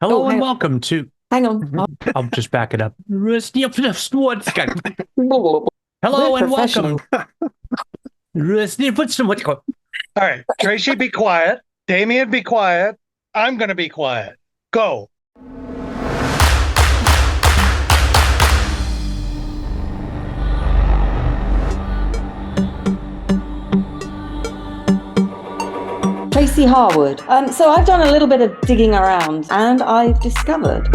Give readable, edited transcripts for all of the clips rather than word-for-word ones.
Hello and Hang on. welcome to. Hang on. I'll just back it up. Hello We're and welcome. professional. All right, Tracy, be quiet. Damien, be quiet. I'm going to be quiet. Go. Tracy Harwood. So I've done a little bit of digging around and I've discovered.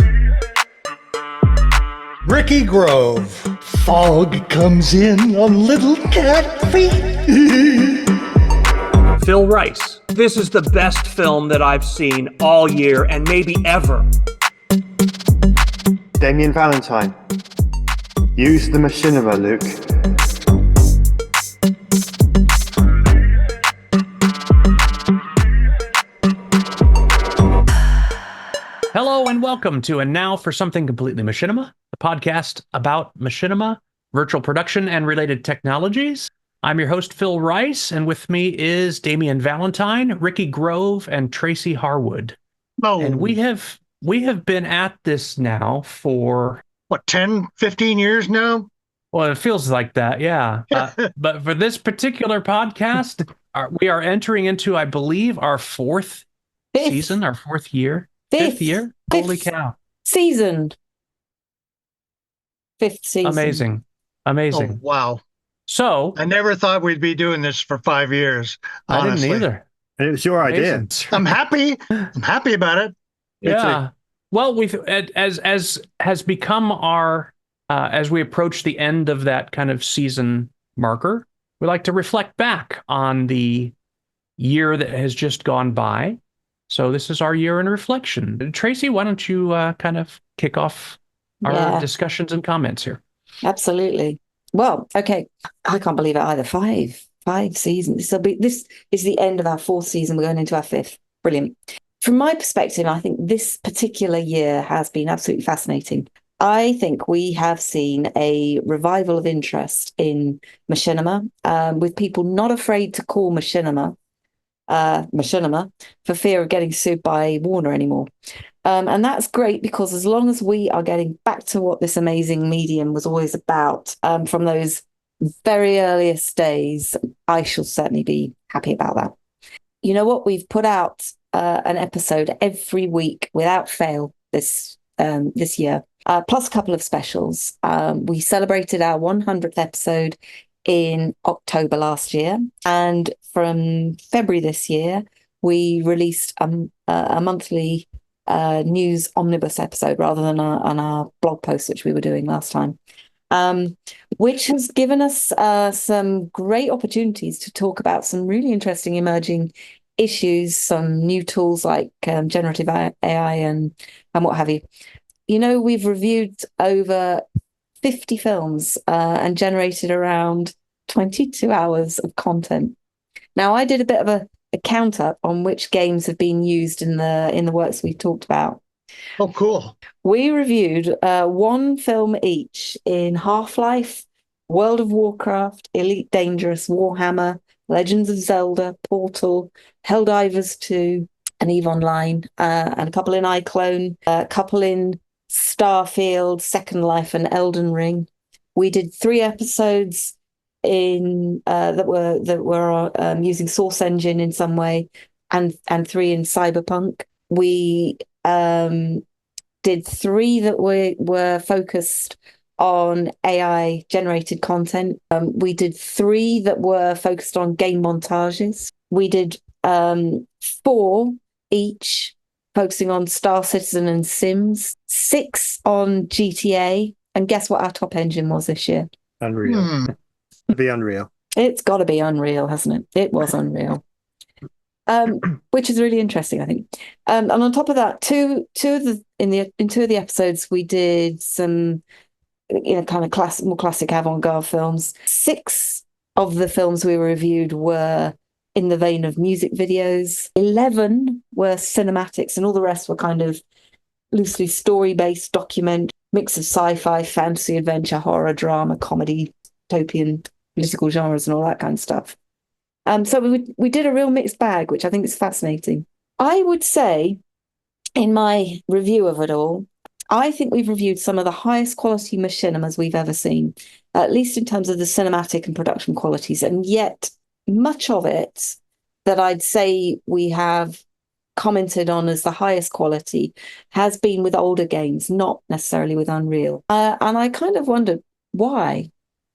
Ricky Grove. Fog comes in on little cat feet. Phil Rice. This is the best film that I've seen all year and maybe ever. Damien Valentine. Use the machinima, Luke. Hello and welcome to And Now for Something Completely Machinima, the podcast about machinima, virtual production, and related technologies. I'm your host, Phil Rice, and with me is Damien Valentine, Ricky Grove, and Tracy Harwood. Oh, And we have been at this now for, what, 10, 15 years now? well, it feels like that, yeah. But for this particular podcast, we are entering into, I believe, our fourth season, our fourth year. Fifth year? Holy cow. Season. Fifth season. Amazing. Oh, wow. So I never thought we'd be doing this for 5 years. Honestly. I didn't either. And it was your idea. Amazing. I'm happy. I'm happy about it. Yeah. Well, we've as has become our as we approach the end of that kind of season marker, we like to reflect back on the year that has just gone by. So this is our year in reflection. Tracy, why don't you kind of kick off our discussions and comments here? Absolutely. Well, okay. I can't believe it either. Five seasons. This is the end of our fourth season. We're going into our fifth. Brilliant. From my perspective, I think this particular year has been absolutely fascinating. I think we have seen a revival of interest in machinima, with people not afraid to call machinima for fear of getting sued by Warner anymore. And that's great because as long as we are getting back to what this amazing medium was always about, from those very earliest days, I shall certainly be happy about that. You know what? We've put out an episode every week without fail this year, plus a couple of specials. We celebrated our 100th episode in October last year, and from February this year, we released a monthly news omnibus episode rather than on our blog post, which we were doing last time, which has given us some great opportunities to talk about some really interesting emerging issues, some new tools like generative AI and what have you. You know, we've reviewed over 50 films and generated around 22 hours of content. Now, I did a bit of a count up on which games have been used in the works we've talked about. Oh, cool. We reviewed one film each in Half-Life, World of Warcraft, Elite Dangerous, Warhammer, Legends of Zelda, Portal, Helldivers 2, and EVE Online, and a couple in iClone, a couple in Starfield, Second Life, and Elden Ring. We did 3 episodes in that were using Source Engine in some way, and 3 in Cyberpunk. We did 3 that were focused on AI generated content. We did 3 that were focused on game montages. We did 4 each focusing on Star Citizen and Sims, 6 on GTA, and guess what our top engine was this year? Unreal. Be Unreal. It's got to be Unreal, hasn't it? It was Unreal. Which is really interesting, I think. And on top of that, in 2 of the episodes, we did some, kind of more classic avant-garde films. 6 of the films we reviewed were in the vein of music videos. 11 were cinematics, and all the rest were kind of loosely story-based document, mix of sci-fi, fantasy, adventure, horror, drama, comedy, utopian, political genres, and all that kind of stuff. So we did a real mixed bag, which I think is fascinating. I would say in my review of it all, I think we've reviewed some of the highest quality machinimas we've ever seen, at least in terms of the cinematic and production qualities. And yet, much of it that I'd say we have commented on as the highest quality has been with older games, not necessarily with Unreal. And I kind of wondered why.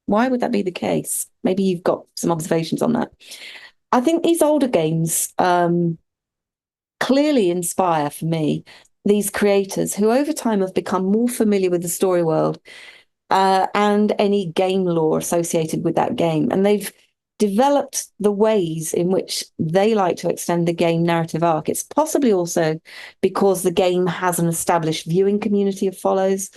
Why would that be the case? Maybe you've got some observations on that. I think these older games clearly inspire for me these creators who over time have become more familiar with the story world and any game lore associated with that game. And they've developed the ways in which they like to extend the game narrative arc. It's possibly also because the game has an established viewing community of followers,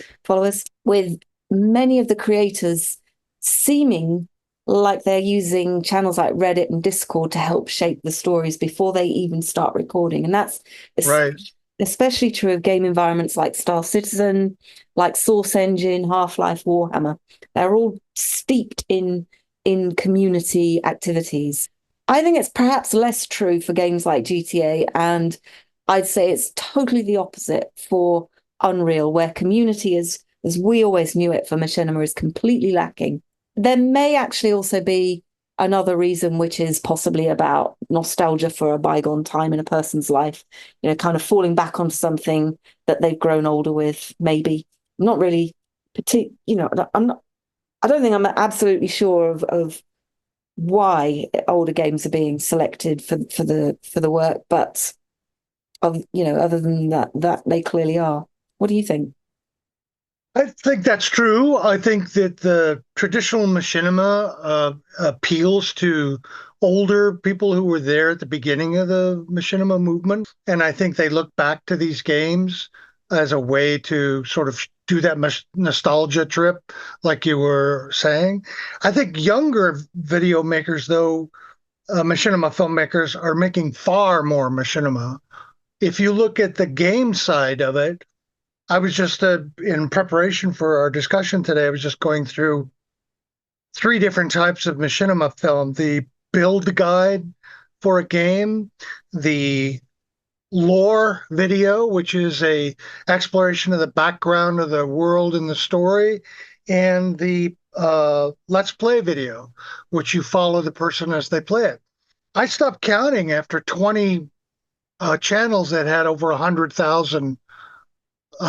with many of the creators seeming like they're using channels like Reddit and Discord to help shape the stories before they even start recording. And that's Right. especially true of game environments like Star Citizen, like Source Engine, Half-Life, Warhammer. They're all steeped in community activities. I think it's perhaps less true for games like GTA, and I'd say it's totally the opposite for Unreal, where community is, as we always knew it for Machinima, is completely lacking. There may actually also be another reason, which is possibly about nostalgia for a bygone time in a person's life, kind of falling back onto something that they've grown older with, maybe. I'm not really, I don't think I'm absolutely sure of why older games are being selected for the work, but other than that they clearly are. What do you think? I think that's true. I think that the traditional machinima appeals to older people who were there at the beginning of the machinima movement. And I think they look back to these games as a way to sort of do that nostalgia trip, like you were saying. I think younger video makers, though, machinima filmmakers, are making far more machinima. If you look at the game side of it, I was just in preparation for our discussion today, I was just going through 3 different types of machinima film: the build guide for a game, the lore video, which is a exploration of the background of the world and the story, and the let's play video, which you follow the person as they play it. I stopped counting after 20 channels that had over 100,000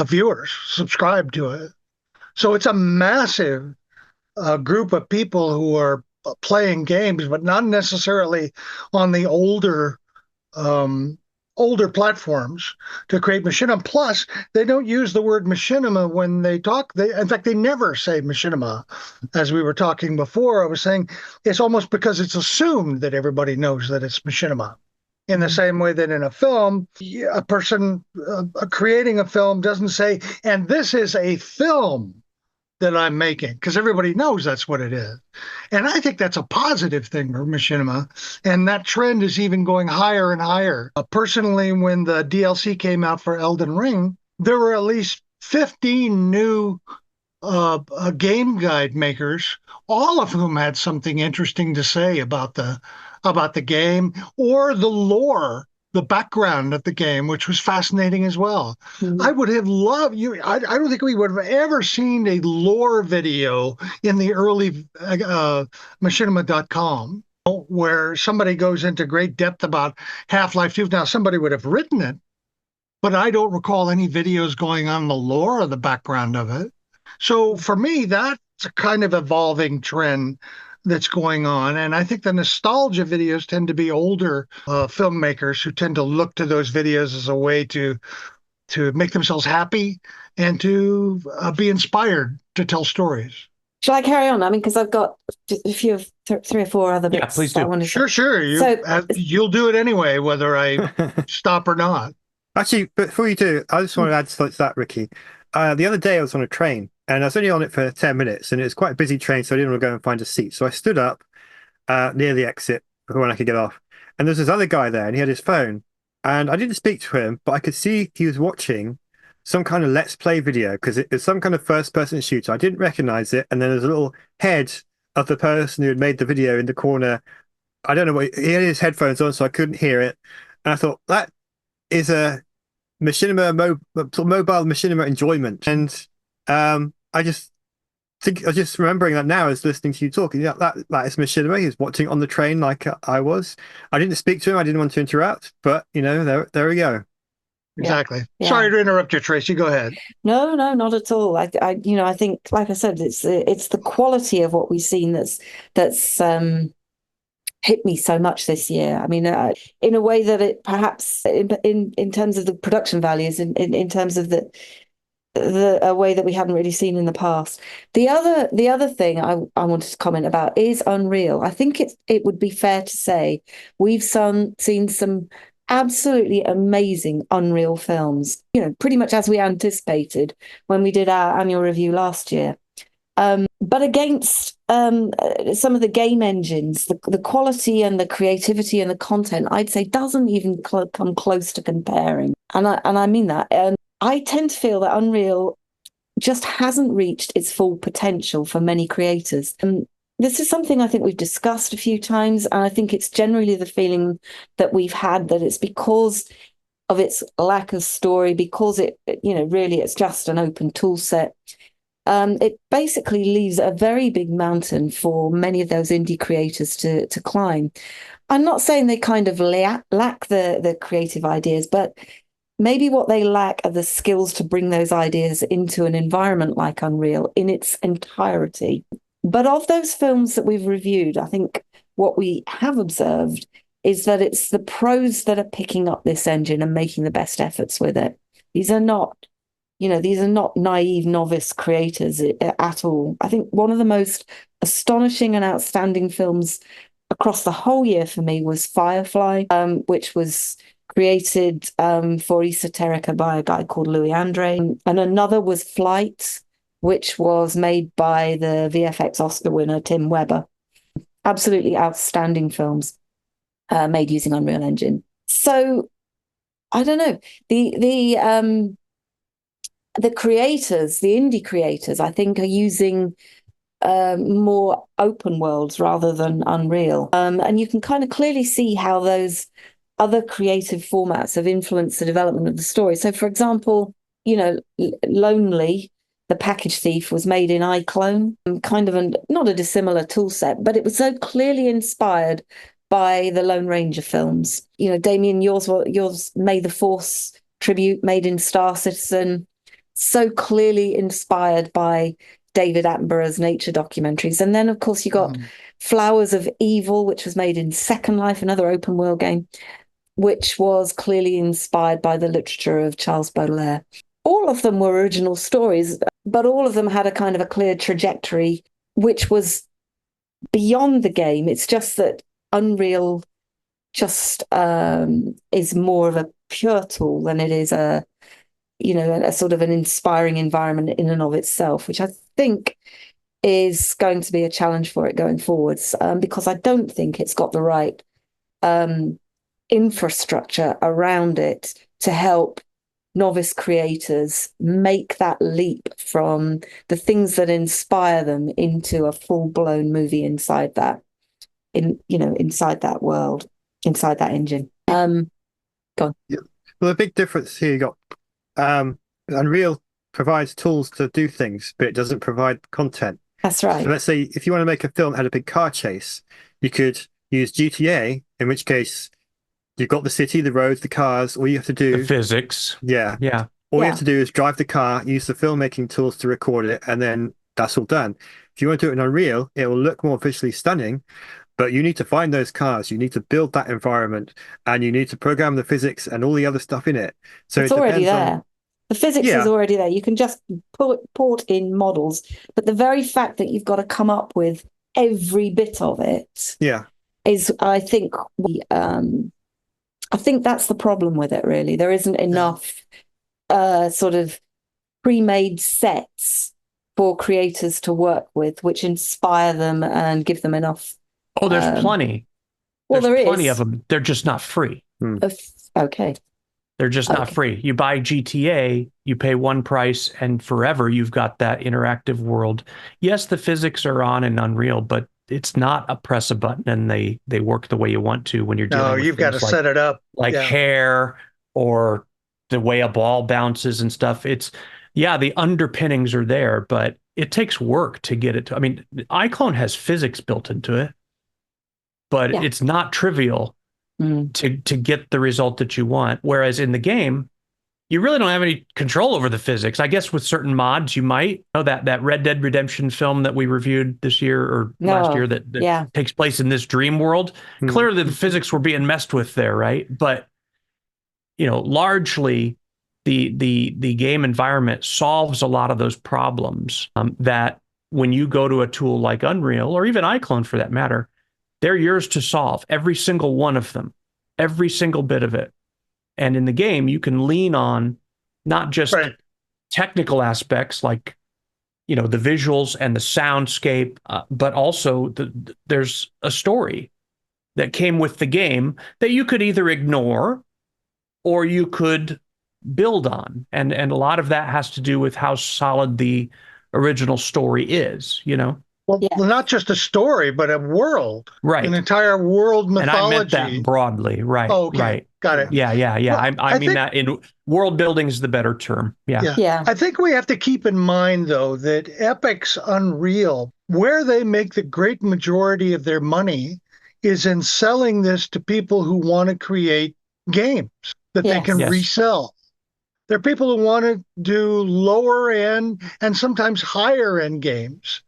viewers subscribe to it. So it's a massive group of people who are playing games, but not necessarily on the older platforms to create machinima. Plus, they don't use the word machinima when they talk. In fact, they never say machinima. As we were talking before, I was saying it's almost because it's assumed that everybody knows that it's machinima. In the same way that in a film, a person creating a film doesn't say, and this is a film that I'm making, because everybody knows that's what it is. And I think that's a positive thing for machinima. And that trend is even going higher and higher. Personally, when the DLC came out for Elden Ring, there were at least 15 new game guide makers, all of whom had something interesting to say about the game or the lore, the background of the game, which was fascinating as well. Mm-hmm. I would have loved you. I don't think we would have ever seen a lore video in the early machinima.com where somebody goes into great depth about Half-Life 2. Now, somebody would have written it, but I don't recall any videos going on the lore or the background of it. So for me, that's a kind of evolving trend that's going on. And I think the nostalgia videos tend to be older filmmakers who tend to look to those videos as a way to make themselves happy and to be inspired to tell stories. Shall I carry on? I mean, because I've got a few of 3 or 4 other bits. Yeah, please do. Sure. You'll do it anyway, whether I stop or not. Actually, before you do, I just want to add to that, Ricky. The other day I was on a train and I was only on it for 10 minutes and it was quite a busy train, so I didn't want to go and find a seat. So I stood up near the exit when I could get off. And there's this other guy there and he had his phone. And I didn't speak to him, but I could see he was watching some kind of Let's Play video because it was some kind of first-person shooter. I didn't recognize it. And then there's a little head of the person who had made the video in the corner. I don't know what, he had his headphones on, so I couldn't hear it. And I thought, that is a sort of mobile machinima enjoyment. And I just think I was just remembering that now as listening to you talking. Yeah, that is machinima. He was watching on the train like I was. I didn't speak to him. I didn't want to interrupt, but there we go. Exactly. Yeah. Sorry to interrupt you, Tracy. Go ahead. No, not at all. I think, like I said, it's the quality of what we've seen that's hit me so much this year. I mean, in a way that it perhaps in terms of the production values, in terms of the a way that we hadn't really seen in the past. The other thing I wanted to comment about is Unreal. I think it would be fair to say we've seen some absolutely amazing Unreal films, pretty much as we anticipated when we did our annual review last year. But against some of the game engines, the quality and the creativity and the content, I'd say doesn't even come close to comparing. And I mean that. I tend to feel that Unreal just hasn't reached its full potential for many creators. And this is something I think we've discussed a few times, and I think it's generally the feeling that we've had that it's because of its lack of story, because really it's just an open tool set. It basically leaves a very big mountain for many of those indie creators to climb. I'm not saying they kind of lack the creative ideas, but maybe what they lack are the skills to bring those ideas into an environment like Unreal in its entirety. But of those films that we've reviewed, I think what we have observed is that it's the pros that are picking up this engine and making the best efforts with it. These are not naive novice creators at all. I think one of the most astonishing and outstanding films across the whole year for me was Firefly, which was created for Esoterica by a guy called Louis Andre. And another was Flight, which was made by the VFX Oscar winner, Tim Weber. Absolutely outstanding films made using Unreal Engine. So, I don't know. The creators, the indie creators, I think are using more open worlds rather than Unreal. And you can kind of clearly see how those other creative formats have influenced the development of the story. So, for example, Lonely, the package thief, was made in iClone, kind of not a dissimilar tool set, but it was so clearly inspired by the Lone Ranger films. Damien, yours May the Force tribute made in Star Citizen, so clearly inspired by David Attenborough's nature documentaries. And then, of course, you got Flowers of Evil, which was made in Second Life, another open world game, which was clearly inspired by the literature of Charles Baudelaire. All of them were original stories, but all of them had a kind of a clear trajectory, which was beyond the game. It's just that Unreal just is more of a pure tool than it is a sort of an inspiring environment in and of itself, which I think is going to be a challenge for it going forwards, because I don't think it's got the right infrastructure around it to help novice creators make that leap from the things that inspire them into a full-blown movie inside that world, inside that engine. Go on. Yeah. Well, the big difference here you got Unreal provides tools to do things, but it doesn't provide content. That's right. So let's say if you want to make a film that had a big car chase, you could use GTA, in which case you've got the city, the roads, the cars. All you have to do... The physics. Yeah. All you have to do is drive the car, use the filmmaking tools to record it, and then that's all done. If you want to do it in Unreal, it will look more visually stunning, but you need to find those cars, you need to build that environment, and you need to program the physics and all the other stuff in it. So it's already there. The physics is already there. You can just port in models, but the very fact that you've got to come up with every bit of it is, I think, I think that's the problem with it, really. There isn't enough sort of pre-made sets for creators to work with, which inspire them and give them enough. Oh, there's plenty. Well, there's there plenty is. of them. They're just not free. Okay. They're just not free. You buy GTA, you pay one price, and forever you've got that interactive world. Yes, the physics are on in Unreal, but it's not a press a button and they work the way you want to when you're dealing with you've got to set it up. Like hair or the way a ball bounces and stuff. Yeah, the underpinnings are there, but it takes work to get it to. I mean, iClone has physics built into it, but Yeah. it's not trivial to get the result that you want. Whereas in the game, you really don't have any control over the physics. I guess with certain mods, you might. That Red Dead Redemption film that we reviewed this year or last year that takes place in this dream world. Clearly, the physics were being messed with there, right? But largely, the game environment solves a lot of those problems that when you go to a tool like Unreal or even iClone for that matter, they're yours to solve. Every single one of them, every single bit of it. And in the game, you can lean on not just technical aspects like, the visuals and the soundscape, but also there's a story that came with the game that you could either ignore or you could build on. And a lot of that has to do with how solid the original story is, Well, not just a story, but a world. Right. An entire world mythology. And I meant that broadly. Right. Oh, okay. Right. Got it. Yeah. Well, I mean that in world building is the better term. Yeah. I think we have to keep in mind, though, that Epic's Unreal, where they make the great majority of their money, is in selling this to people who want to create games that they can resell. There are people who want to do lower end and sometimes higher end games.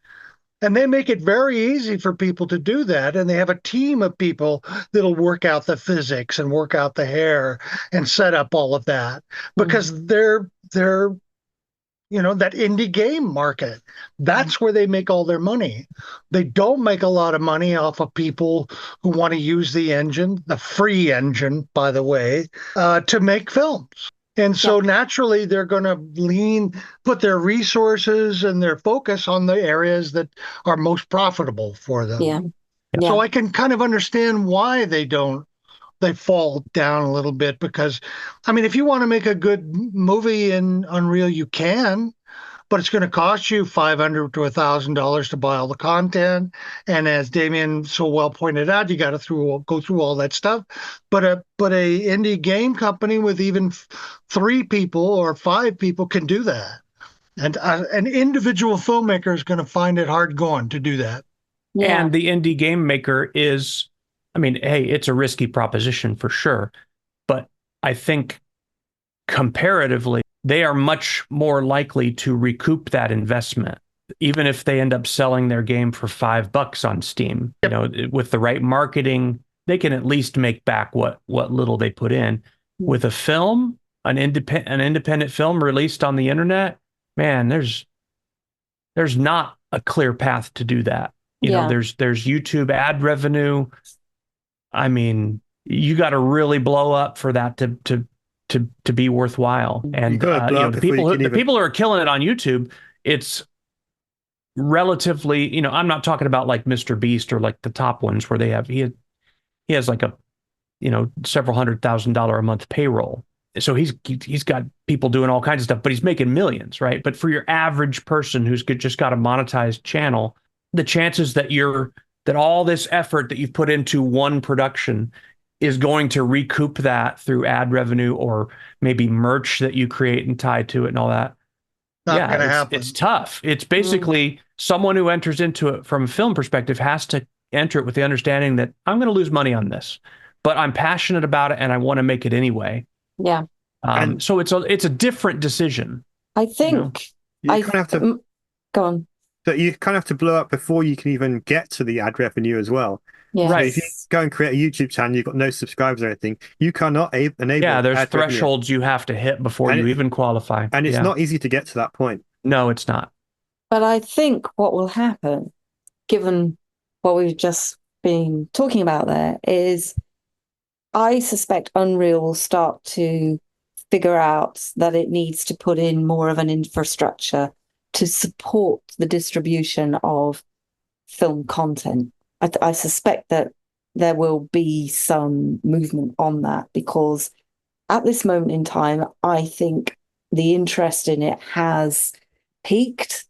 And they make it very easy for people to do that. And they have a team of people that'll work out the physics and work out the hair and set up all of that because they're that indie game market. That's where they make all their money. They don't make a lot of money off of people who want to use the engine, the free engine, by the way, to make films. And so naturally, they're going to put their resources and their focus on the areas that are most profitable for them. Yeah. So I can kind of understand why they fall down a little bit because, I mean, if you want to make a good movie in Unreal, you can, but it's going to cost you $500 to $1,000 to buy all the content. And as Damien so well pointed out, you got to go through all that stuff. But a indie game company with even 3 people or 5 people can do that. And an individual filmmaker is going to find it hard going to do that. Yeah. And the indie game maker is, I mean, hey, it's a risky proposition for sure. But I think comparatively, they are much more likely to recoup that investment, even if they end up selling their game for $5 on Steam. With the right marketing, they can at least make back what little they put in. With a film, an independent film released on the internet, man, there's not a clear path to do that. There's YouTube ad revenue. I mean, you got to really blow up for that to be worthwhile. And the people who are killing it on YouTube, it's relatively, I'm not talking about like Mr. Beast or like the top ones where he has like a several $100,000 a month payroll. So he's got people doing all kinds of stuff, but he's making millions, right? But for your average person who's just got a monetized channel, the chances that all this effort that you've put into one production is going to recoup that through ad revenue or maybe merch that you create and tie to it and all that. Not going to happen. It's tough. It's basically someone who enters into it from a film perspective has to enter it with the understanding that I'm going to lose money on this, but I'm passionate about it and I want to make it anyway. Yeah. So it's a different decision. I think you kind of have to go on. So you kind of have to blow up before you can even get to the ad revenue as well. Yeah. So if you go and create a YouTube channel, you've got no subscribers or anything, you cannot enable. Yeah, there's thresholds you have to hit before you even qualify. And it's not easy to get to that point. No, it's not. But I think what will happen, given what we've just been talking about there, is I suspect Unreal will start to figure out that it needs to put in more of an infrastructure to support the distribution of film content. I suspect that there will be some movement on that because at this moment in time, I think the interest in it has peaked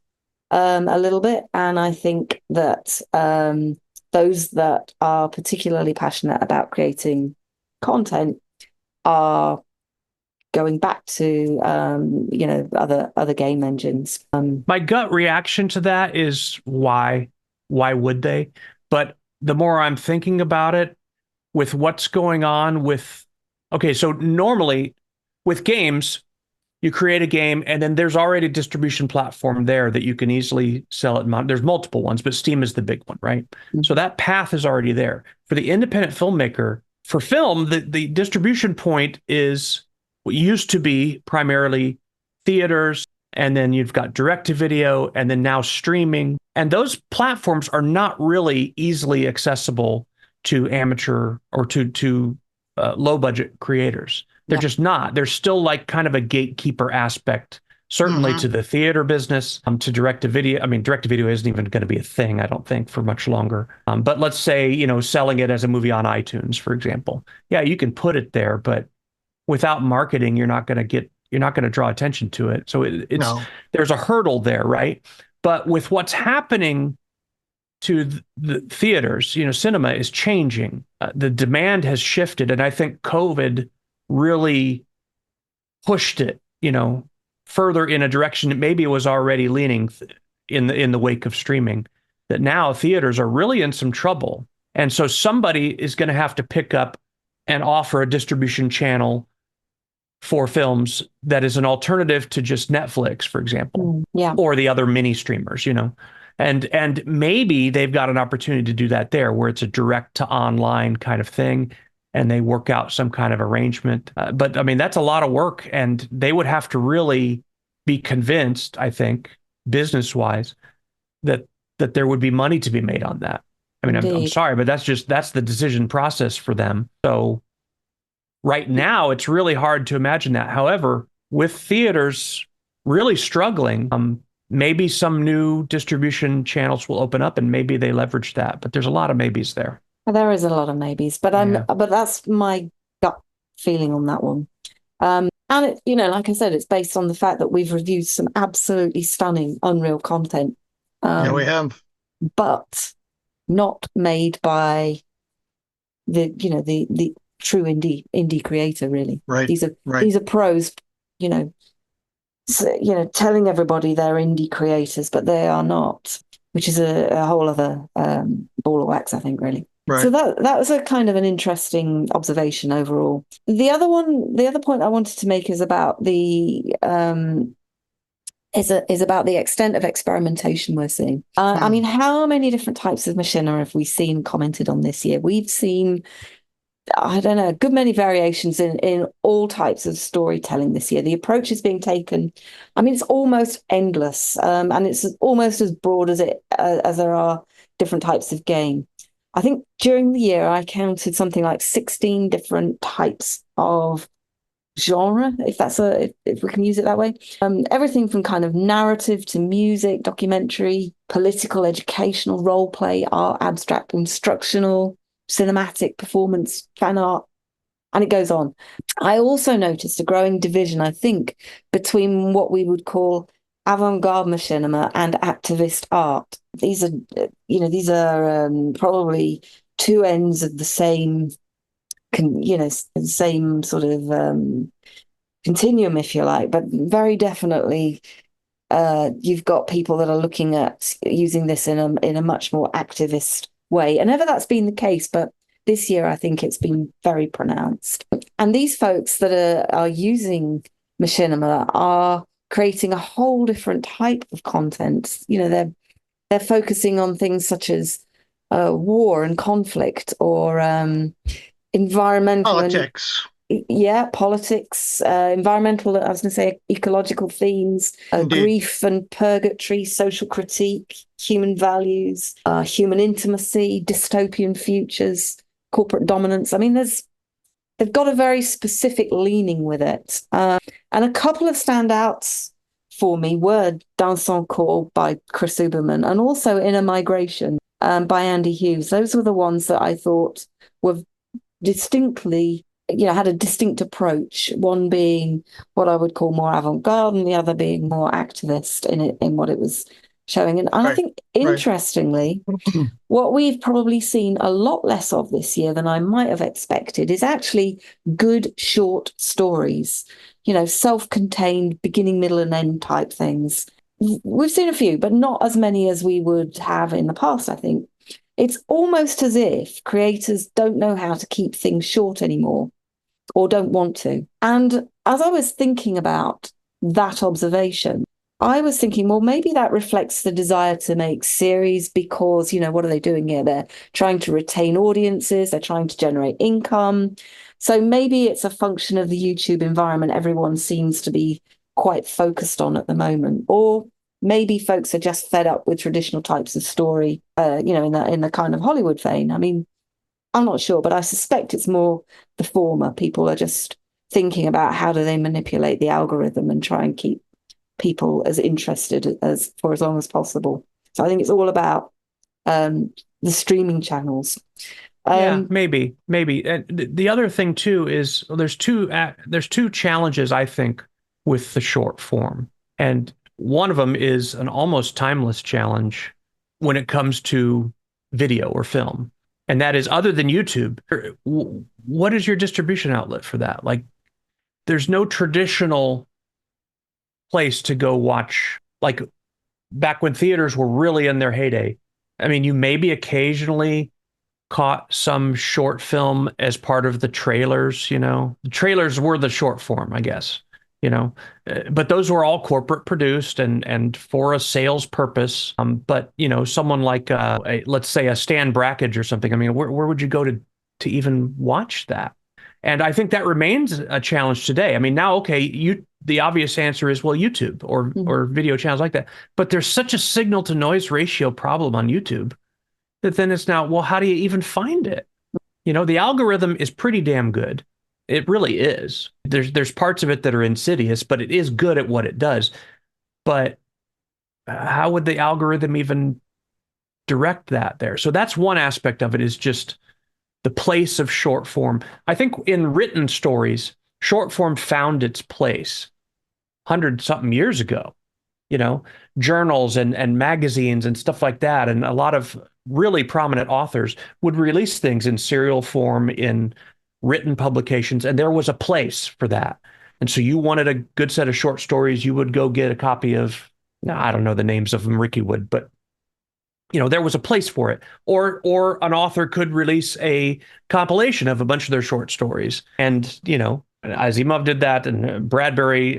a little bit. And I think that those that are particularly passionate about creating content are going back to other game engines. My gut reaction to that is why? Why would they? But the more I'm thinking about it, with what's going on with, okay, so normally with games, you create a game and then there's already a distribution platform there that you can easily sell it. There's multiple ones, but Steam is the big one, right? Mm-hmm. So that path is already there. For the independent filmmaker, for film, the distribution point is what used to be primarily theaters, and then you've got direct-to-video, and then now streaming. And those platforms are not really easily accessible to amateur or to low-budget creators. They're just not. There's still like kind of a gatekeeper aspect, certainly to the theater business, to direct-to-video. I mean, direct-to-video isn't even going to be a thing, I don't think, for much longer. But let's say, selling it as a movie on iTunes, for example. Yeah, you can put it there, but without marketing, you're not going to draw attention to it. So there's a hurdle there, right? But with what's happening to the theaters, cinema is changing. The demand has shifted, and I think COVID really pushed it, further in a direction that maybe it was already leaning in the wake of streaming. That now theaters are really in some trouble, and so somebody is going to have to pick up and offer a distribution channel for films that is an alternative to just Netflix, for example, or the other mini streamers, and maybe they've got an opportunity to do that there, where it's a direct to online kind of thing, and they work out some kind of arrangement. But I mean, that's a lot of work, and they would have to really be convinced, I think, business-wise, that there would be money to be made on that. I mean, I'm sorry, but that's the decision process for them. So right now, it's really hard to imagine that. However, with theaters really struggling, maybe some new distribution channels will open up, and maybe they leverage that. But there's a lot of maybes there. There is a lot of maybes, but but that's my gut feeling on that one. And it, like I said, it's based on the fact that we've reviewed some absolutely stunning Unreal content. Yeah, we have, but not made by the true indie creator, really. Right. These are pros, telling everybody they're indie creators, but they are not, which is a whole other ball of wax, I think, really. Right. So that was a kind of an interesting observation overall. The other point I wanted to make is about the about the extent of experimentation we're seeing. I mean, how many different types of machinima have we seen commented on this year? We've seen, I don't know, a good many variations in all types of storytelling this year. The approach is being taken, I mean, it's almost endless, and it's almost as broad as there are different types of game. I think during the year I counted something like 16 different types of genre, if we can use it that way. Everything from kind of narrative to music, documentary, political, educational, role play, art, abstract, instructional, cinematic, performance, fan art, and it goes on. I also noticed a growing division, I think, between what we would call avant-garde machinima and activist art. These are probably two ends of the same same sort of continuum, if you like, but very definitely you've got people that are looking at using this in a much more activist way. And ever that's been the case, but this year I think it's been very pronounced. And these folks that are using machinima are creating a whole different type of content. They're focusing on things such as war and conflict, or environmental politics. Politics, environmental, I was going to say ecological themes, grief and purgatory, social critique, human values, human intimacy, dystopian futures, corporate dominance. I mean, they've got a very specific leaning with it. And a couple of standouts for me were Dans son corps by Chris Uberman, and also Inner Migration by Andy Hughes. Those were the ones that I thought were distinctly, had a distinct approach, one being what I would call more avant-garde and the other being more activist in what it was showing. And I think, interestingly, what we've probably seen a lot less of this year than I might have expected is actually good short stories, self-contained beginning, middle, and end type things. We've seen a few, but not as many as we would have in the past, I think. It's almost as if creators don't know how to keep things short anymore or don't want to. And as I was thinking about that observation, I was thinking, well, maybe that reflects the desire to make series because, what are they doing here? They're trying to retain audiences, they're trying to generate income. So maybe it's a function of the YouTube environment everyone seems to be quite focused on at the moment. Or maybe folks are just fed up with traditional types of story, in the kind of Hollywood vein. I mean, I'm not sure, but I suspect it's more the former. People are just thinking about how do they manipulate the algorithm and try and keep people as interested for as long as possible. So I think it's all about the streaming channels. Yeah, maybe. And the other thing too is there's two challenges I think with the short form, and one of them is an almost timeless challenge when it comes to video or film, and that is, other than YouTube, what is your distribution outlet for that? Like, there's no traditional place to go watch, like back when theaters were really in their heyday. I mean, you maybe occasionally caught some short film as part of the trailers, The trailers were the short form, I guess, But those were all corporate produced and for a sales purpose. But, someone like, let's say a Stan Brakhage or something, I mean, where would you go to even watch that? And I think that remains a challenge today. I mean, now, okay, the obvious answer is, well, YouTube or video channels like that. But there's such a signal to noise ratio problem on YouTube that then it's now, well, how do you even find it? The algorithm is pretty damn good. It really is. There's parts of it that are insidious, but it is good at what it does. But how would the algorithm even direct that there? So that's one aspect of it, is just the place of short form. I think in written stories, short form found its place 100-something years ago. Journals and magazines and stuff like that. And a lot of really prominent authors would release things in serial form in written publications, and there was a place for that. And so you wanted a good set of short stories, you would go get a copy of, I don't know the names of them, Ricky would, but there was a place for it. Or an author could release a compilation of a bunch of their short stories. And, Asimov did that, and Bradbury,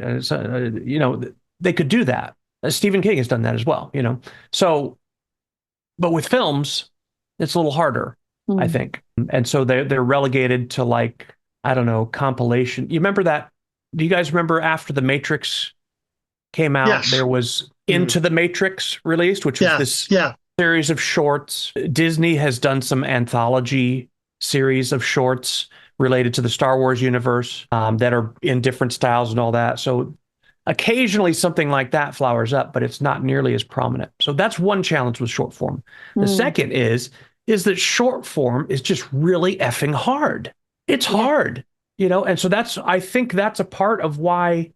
they could do that. Stephen King has done that as well, So, but with films, it's a little harder, I think. And so they're relegated to, like, I don't know, compilation. You remember that? Do you guys remember after The Matrix came out, Yes. there was Into the Matrix released, which was this series of shorts. Disney has done some anthology series of shorts related to the Star Wars universe that are in different styles and all that. So occasionally something like that flowers up, but it's not nearly as prominent. So that's one challenge with short form. The second is that short form is just really effing hard. It's hard, and so I think that's a part of why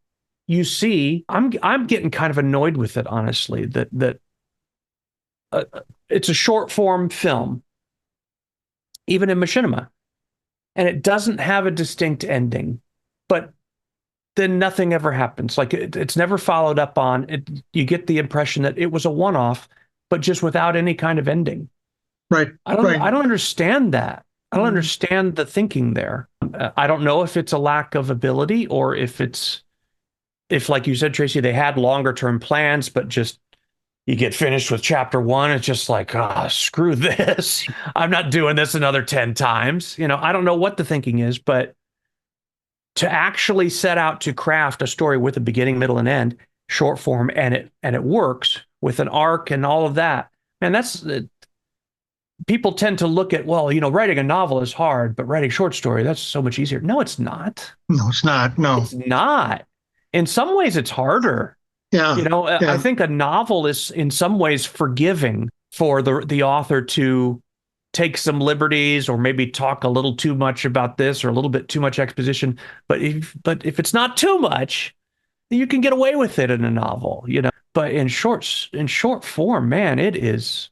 you see, I'm getting kind of annoyed with it, honestly, that it's a short form film, even in Machinima, and it doesn't have a distinct ending, but then nothing ever happens. Like it's never followed up on it. You get the impression that it was a one-off, but just without any kind of ending. Right. I don't understand that. I don't understand the thinking there. I don't know if it's a lack of ability or if like you said, Tracy, they had longer term plans, but just you get finished with chapter 1, it's just like, screw this. I'm not doing this another 10 times. I don't know what the thinking is, but to actually set out to craft a story with a beginning, middle, and end, short form, and it works with an arc and all of that. And that's people tend to look at, well, writing a novel is hard, but writing short story, that's so much easier. No, it's not. No, it's not. No, it's not. In some ways, it's harder. Yeah. I think a novel is in some ways forgiving for the author to take some liberties or maybe talk a little too much about this or a little bit too much exposition. But if it's not too much, you can get away with it in a novel, but in short form, man, it's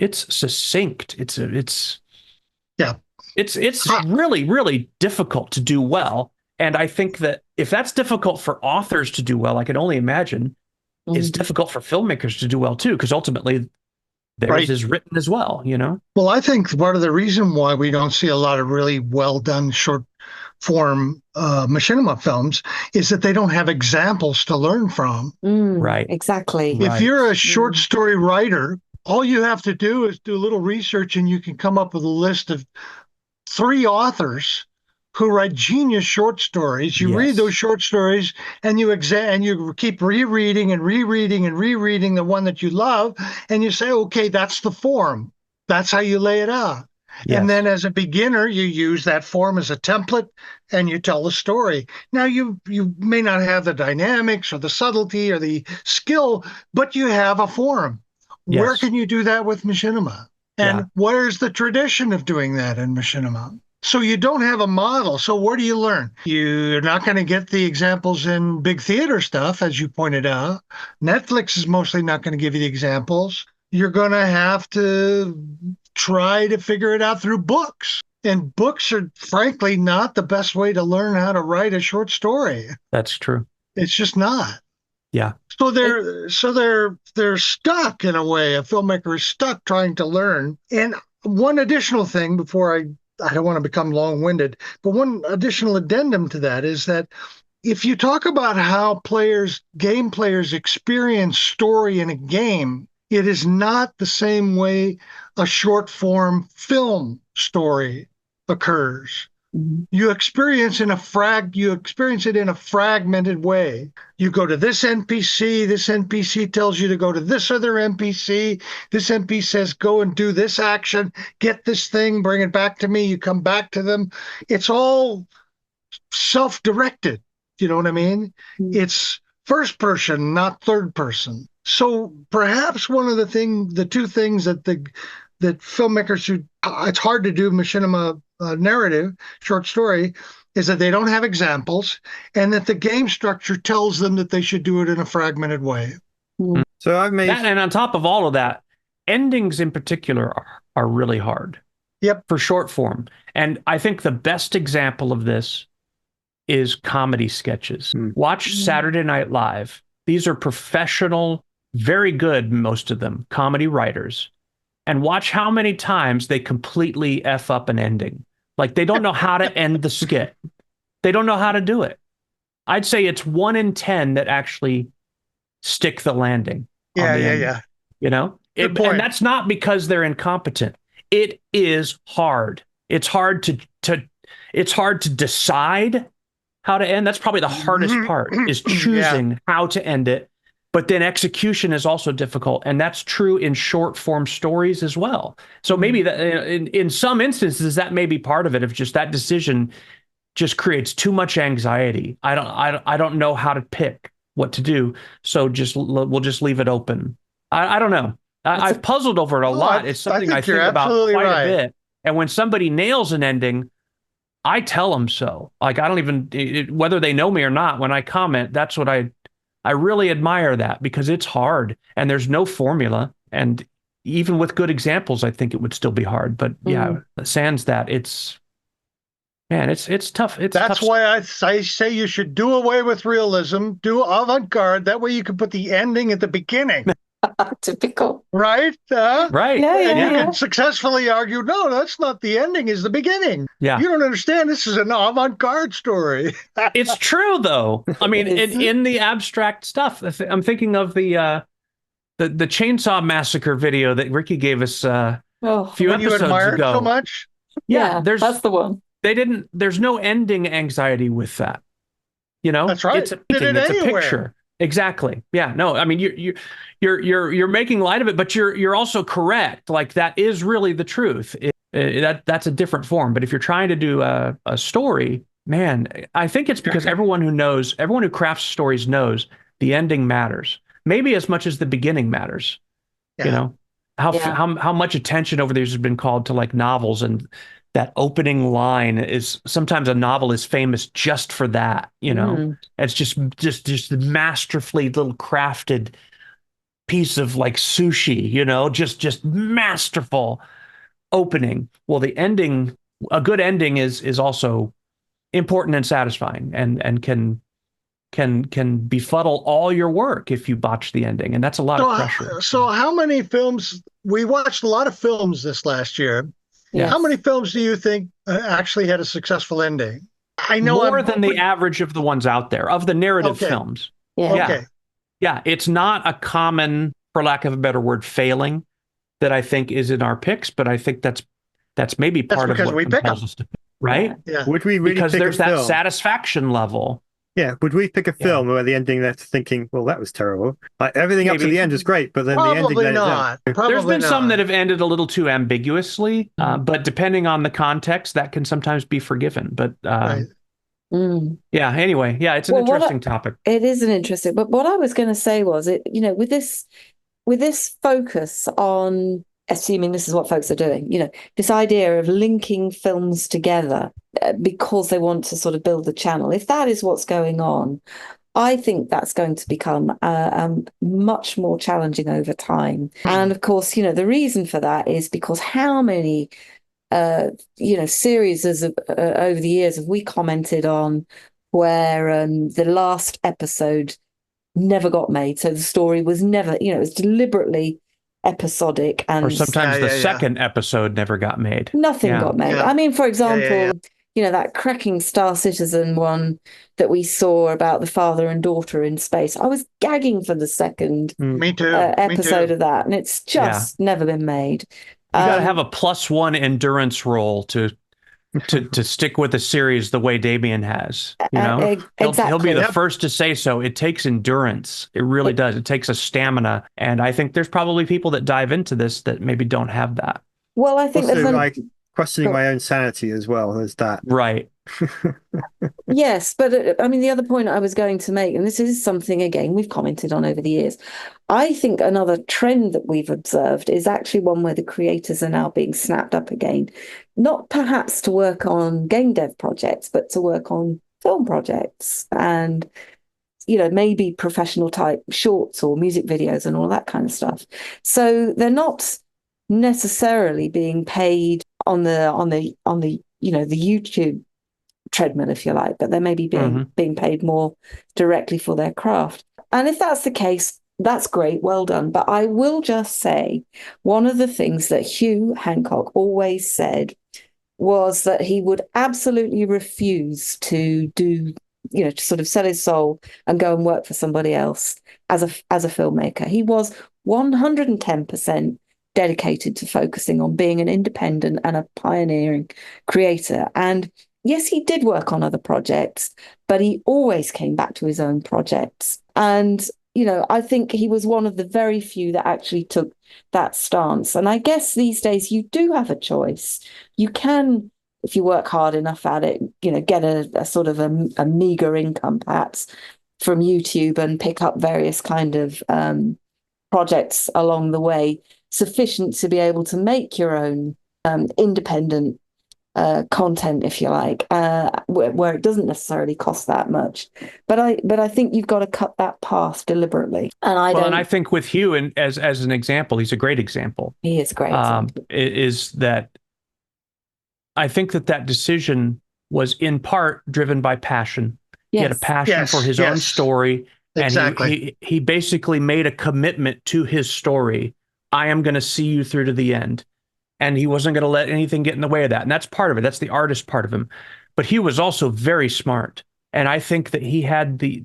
succinct. Yeah. It's really, really difficult to do well. And I think that if that's difficult for authors to do well, I can only imagine it's difficult for filmmakers to do well too, because ultimately theirs is written as well, you know? Well, I think part of the reason why we don't see a lot of really well done short form machinima films is that they don't have examples to learn from. Right. Exactly. If you're a short story writer, all you have to do is do a little research and you can come up with a list of 3 authors who write genius short stories. You read those short stories and you keep rereading and rereading and rereading the one that you love, and you say, okay, that's the form. That's how you lay it out. Yes. And then as a beginner, you use that form as a template and you tell the story. Now, you may not have the dynamics or the subtlety or the skill, but you have a form. Yes. Where can you do that with machinima? And where's the tradition of doing that in machinima? So you don't have a model. So where do you learn? You're not going to get the examples in big theater stuff, as you pointed out. Netflix is mostly not going to give you the examples. You're going to have to try to figure it out through books. And books are, frankly, not the best way to learn how to write a short story. That's true. It's just not. Yeah. So they're stuck in a way. A filmmaker is stuck trying to learn. And one additional thing before I don't want to become long-winded, but one additional addendum to that is that if you talk about how game players experience story in a game, it is not the same way a short form film story occurs. You experience it in a fragmented way. You go to this NPC tells you to go to this other NPC. This NPC says, go and do this action, get this thing, bring it back to me. You come back to them. It's all self-directed. You know what I mean? It's first person, not third person. So perhaps the 2 things that filmmakers it's hard to do machinima narrative, short story, is that they don't have examples and that the game structure tells them that they should do it in a fragmented way. So I've made And on top of all of that, endings in particular are really hard. Yep. For short form. And I think the best example of this is comedy sketches. Watch Saturday Night Live. These are professional, very good, most of them, comedy writers. And watch how many times they completely F up an ending. Like they don't know how to end the skit. They don't know how to do it. I'd say it's 1 in 10 that actually stick the landing. Yeah. You know? Good point. And that's not because they're incompetent. It is hard. It's hard to decide how to end. That's probably the hardest part, is choosing how to end it. But then execution is also difficult, and that's true in short form stories as well. So maybe that in some instances that may be part of it. If just that decision just creates too much anxiety. I don't know how to pick what to do, so we'll just leave it open. I don't know. I've puzzled over it a lot. It's something I think about quite a bit. And when somebody nails an ending, I tell them so. Like I don't even whether they know me or not. When I comment, that's what I really admire that, because it's hard and there's no formula. And even with good examples, I think it would still be hard. But yeah, sans that, it's tough. That's why I say you should do away with realism, do avant-garde. That way you can put the ending at the beginning. Typical. Right? Right. And you can successfully argue, no, that's not the ending, is the beginning. Yeah. You don't understand. This is an avant-garde story. It's true, though. I mean, in the abstract stuff, I'm thinking of the Chainsaw Massacre video that Ricky gave us a few when episodes you admire ago. it so much? Yeah, that's the one. There's no ending anxiety with that. You know? That's right. It's a painting, it's a picture. Exactly. Yeah. No, I mean, you're making light of it, but you're also correct. Like that is really the truth. That's a different form. But if you're trying to do a story, man, I think it's because everyone who crafts stories knows the ending matters. Maybe as much as the beginning matters. You know, how much attention over the years has been called to like novels, and that opening line is sometimes a novel is famous just for that. You know, it's just masterfully little crafted piece of like sushi, just masterful opening. Well, a good ending is also important and satisfying, and can befuddle all your work if you botch the ending, and that's a lot of pressure. So how many films? We watched a lot of films this last year. Yes. How many films do you think actually had a successful ending? I know More than the average of the ones out there, of the narrative Okay. films. Yeah. Okay. Yeah, it's not a common, for lack of a better word, failing that I think is in our picks, but I think that's maybe part of because what we pick compels 'em. us to pick, right? Yeah. Would we really Because pick there's a that film? satisfaction level. Yeah, would we pick a film where the ending that's thinking, well, that was terrible. Like everything up to Maybe. the end is great, but then the ending Probably let it down. not. Probably There's been some not. that have ended a little too ambiguously, but depending on the context, that can sometimes be forgiven. But Right. yeah, anyway, yeah, it's an interesting topic. It is an interesting, but what I was going to say was with this focus on, assuming this is what folks are doing, this idea of linking films together because they want to sort of build the channel. If that is what's going on, I think that's going to become much more challenging over time. And of course, the reason for that is because how many series over the years have we commented on where the last episode never got made, so the story was never, it was deliberately episodic, and Or sometimes the second episode never got made. Nothing got made. Yeah. I mean, for example, that cracking Star Citizen one that we saw about the father and daughter in space. I was gagging for the second Me too. episode of that, and it's just never been made. You got to have a +1 endurance roll to stick with the series the way Damien has. He'll be the first to say so. It takes endurance. It really does. It takes a stamina, and I think there's probably people that dive into this that maybe don't have that. Well, I think Also, there's like questioning my own sanity as well. There's that. Right. Yes, but I mean, the other point I was going to make, and this is something, again, we've commented on over the years. I think another trend that we've observed is actually one where the creators are now being snapped up again, not perhaps to work on game dev projects, but to work on film projects and, maybe professional type shorts or music videos and all that kind of stuff. So they're not necessarily being paid on the the YouTube treadmill, if you like, but they may be being paid more directly for their craft. And if that's the case, that's great, well done. But I will just say, one of the things that Hugh Hancock always said was that he would absolutely refuse to do, to sort of sell his soul and go and work for somebody else as a filmmaker. He was 110% dedicated to focusing on being an independent and a pioneering creator. And yes, he did work on other projects, but he always came back to his own projects. And, I think he was one of the very few that actually took that stance. And I guess these days you do have a choice. You can, if you work hard enough at it, get a sort of a meager income perhaps from YouTube and pick up various kind of projects along the way, sufficient to be able to make your own independent content, if you like, where it doesn't necessarily cost that much. But I think you've got to cut that path deliberately. And I think with Hugh, and as an example, he's a great example. He is great. Is that I think that decision was in part driven by passion. He had a passion for his own story. Exactly. And he basically made a commitment to his story. I am going to see you through to the end. And he wasn't going to let anything get in the way of that. And that's part of it. That's the artist part of him. But he was also very smart. And I think that he had the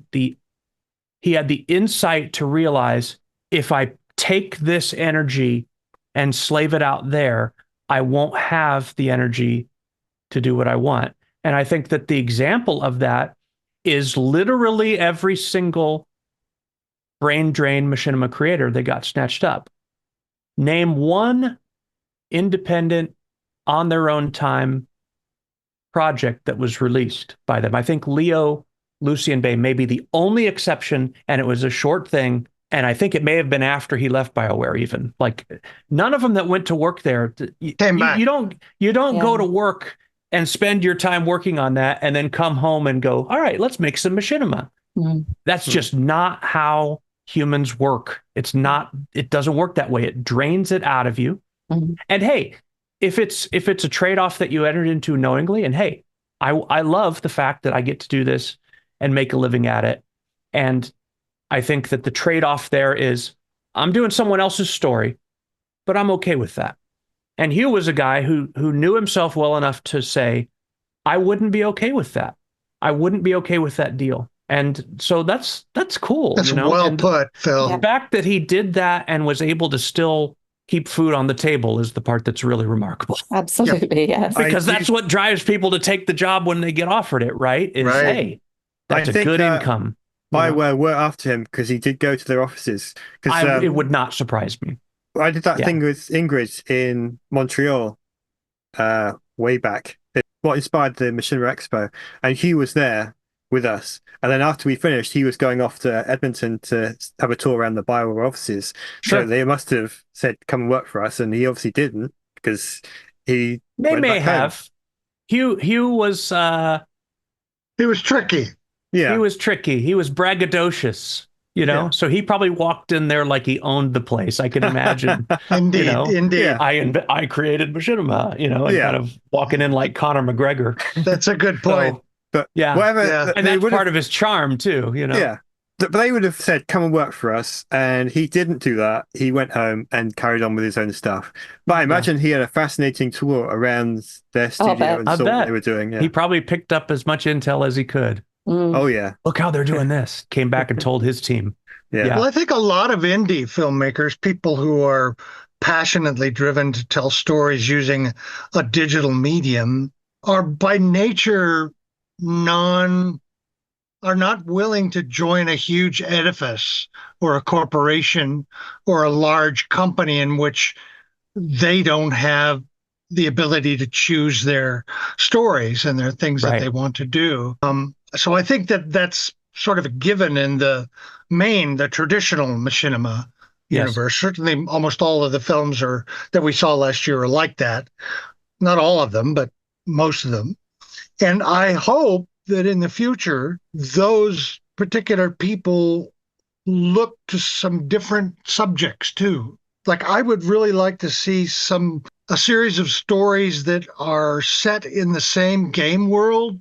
insight to realize, if I take this energy and slave it out there, I won't have the energy to do what I want. And I think that the example of that is literally every single brain drain machinima creator that got snatched up. Name one independent, on their own time project that was released by them. I think Leo Lucian Bay may be the only exception, and it was a short thing. And I think it may have been after he left BioWare even. Like, none of them that went to work there, Came back. You don't go to work and spend your time working on that and then come home and go, all right, let's make some machinima. That's just not how humans work. It doesn't work that way. It drains it out of you. Mhm. And hey, if it's a trade-off that you entered into knowingly, and hey, I love the fact that I get to do this and make a living at it. And I think that the trade-off there is I'm doing someone else's story, but I'm okay with that. And Hugh was a guy who knew himself well enough to say, I wouldn't be okay with that. I wouldn't be okay with that deal. And so that's cool, That's you know. well And put, Phil. the fact that he did that and was able to still keep food on the table is the part that's really remarkable. Absolutely, yes. Because that's what drives people to take the job when they get offered it, right? Is Right. hey, that's a good income. Bioware were after him because he did go to their offices. It would not surprise me. I did that thing with Ingrid in Montreal way back. What inspired the Machinima Expo, and he was there with us. And then after we finished, he was going off to Edmonton to have a tour around the Bioware offices. Sure. So they must have said, "Come and work for us," and he obviously didn't because he. They went may back home. have. Hugh was. He was tricky. Yeah, He was tricky. He was braggadocious. You know, so he probably walked in there like he owned the place. I can imagine. Indeed, you know, indeed. I created Machinima, you know, and kind of walking in like Conor McGregor. That's a good point. So, but Yeah. and that's part of his charm too, you know. Yeah, but they would have said, "Come and work for us," and he didn't do that. He went home and carried on with his own stuff. But I imagine he had a fascinating tour around their studio and saw what they were doing. Yeah. He probably picked up as much intel as he could. Oh yeah, look how they're doing this. Came back and told his team. Yeah. Well, I think a lot of indie filmmakers, people who are passionately driven to tell stories using a digital medium, are by nature are not willing to join a huge edifice or a corporation or a large company in which they don't have the ability to choose their stories and their things that they want to do. So I think that that's sort of a given in the traditional Machinima universe. Certainly almost all of the films that we saw last year are like that. Not all of them, but most of them. And I hope that in the future, those particular people look to some different subjects too. Like I would really like to see a series of stories that are set in the same game world,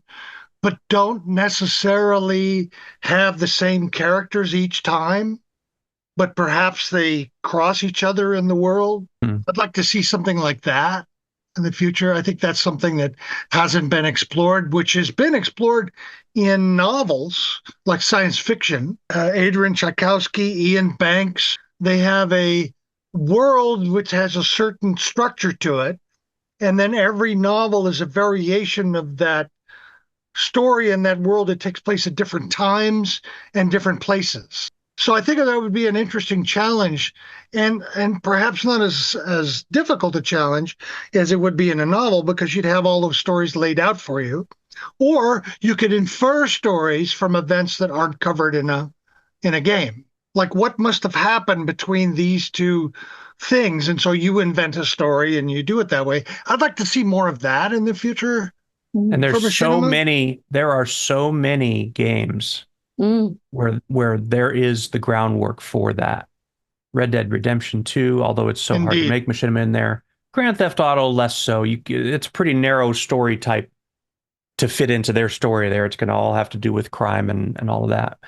but don't necessarily have the same characters each time, but perhaps they cross each other in the world. I'd like to see something like that in the future. I think that's something that hasn't been explored, which has been explored in novels like science fiction. Adrian Tchaikovsky, Ian Banks, they have a world which has a certain structure to it. And then every novel is a variation of that story in that world. It takes place at different times and different places. So I think that would be an interesting challenge, and perhaps not as difficult a challenge as it would be in a novel, because you'd have all those stories laid out for you. Or you could infer stories from events that aren't covered in a game. Like what must have happened between these two things? And so you invent a story and you do it that way. I'd like to see more of that in the future. And there are so many games where there is the groundwork for that. Red Dead Redemption 2, although it's so hard to make Machinima in there. Grand Theft Auto, less so. It's a pretty narrow story type to fit into their story there. It's going to all have to do with crime and all of that.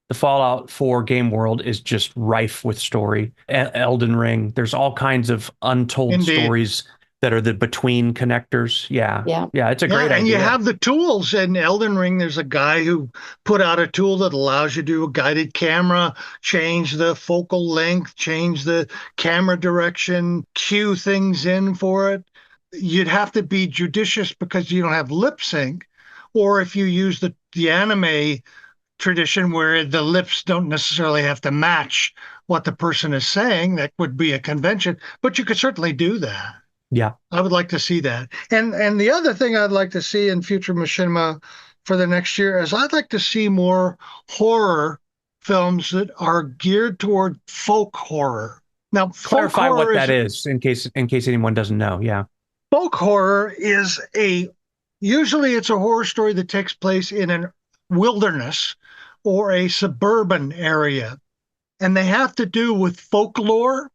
The Fallout 4 game world is just rife with story. Elden Ring, there's all kinds of untold stories that are the between connectors. Yeah, it's a great idea. And you have the tools. In Elden Ring, there's a guy who put out a tool that allows you to do a guided camera, change the focal length, change the camera direction, cue things in for it. You'd have to be judicious because you don't have lip sync. Or if you use the anime tradition where the lips don't necessarily have to match what the person is saying, that would be a convention. But you could certainly do that. Yeah, I would like to see that. And the other thing I'd like to see in future Machinima for the next year is I'd like to see more horror films that are geared toward folk horror. Now, clarify what that is in case anyone doesn't know. Yeah. Folk horror is usually it's a horror story that takes place in a wilderness or a suburban area. and they have to do with folklore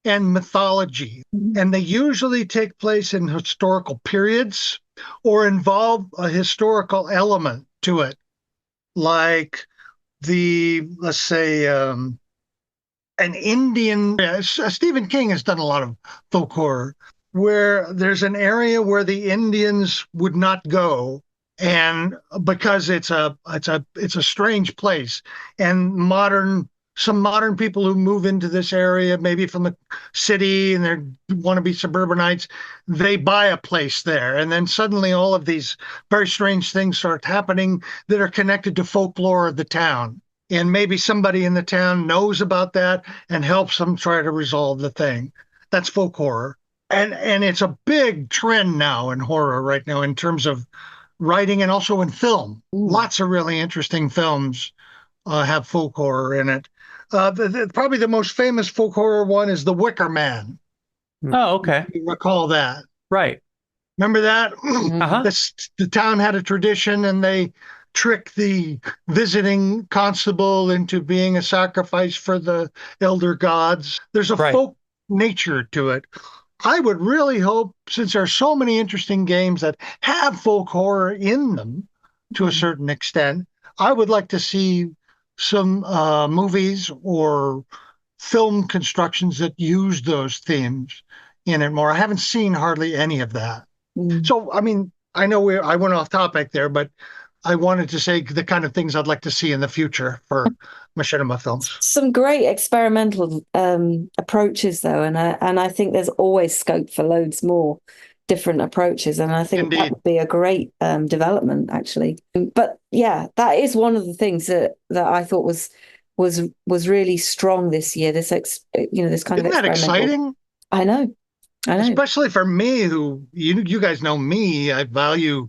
and mythology. And they usually take place in historical periods or involve a historical element to it, like let's say, an Indian. Stephen King has done a lot of folk horror where there's an area where the Indians would not go, and because it's a strange place, and some modern people who move into this area, maybe from the city, and they want to be suburbanites, they buy a place there, and then suddenly all of these very strange things start happening that are connected to folklore of the town. And maybe somebody in the town knows about that and helps them try to resolve the thing. That's folk horror. And it's a big trend now in horror right now in terms of writing and also in film. Lots of really interesting films have folk horror in it. Probably the most famous folk horror one is The Wicker Man. Oh, okay. You recall that? Right. Remember that? Uh-huh. The town had a tradition, and they trick the visiting constable into being a sacrifice for the elder gods. There's a folk nature to it. I would really hope, since there are so many interesting games that have folk horror in them to a certain extent, I would like to see some movies or film constructions that use those themes in it more. I haven't seen hardly any of that. So, I mean, I know I went off topic there, but I wanted to say the kind of things I'd like to see in the future for machinima films. Some great experimental approaches, though, and I think there's always scope for loads more different approaches, and I think that would be a great development, actually. But yeah, that is one of the things that I thought was really strong this year. This this kind of Isn't that exciting? I know. Especially for me, who you guys know me, I value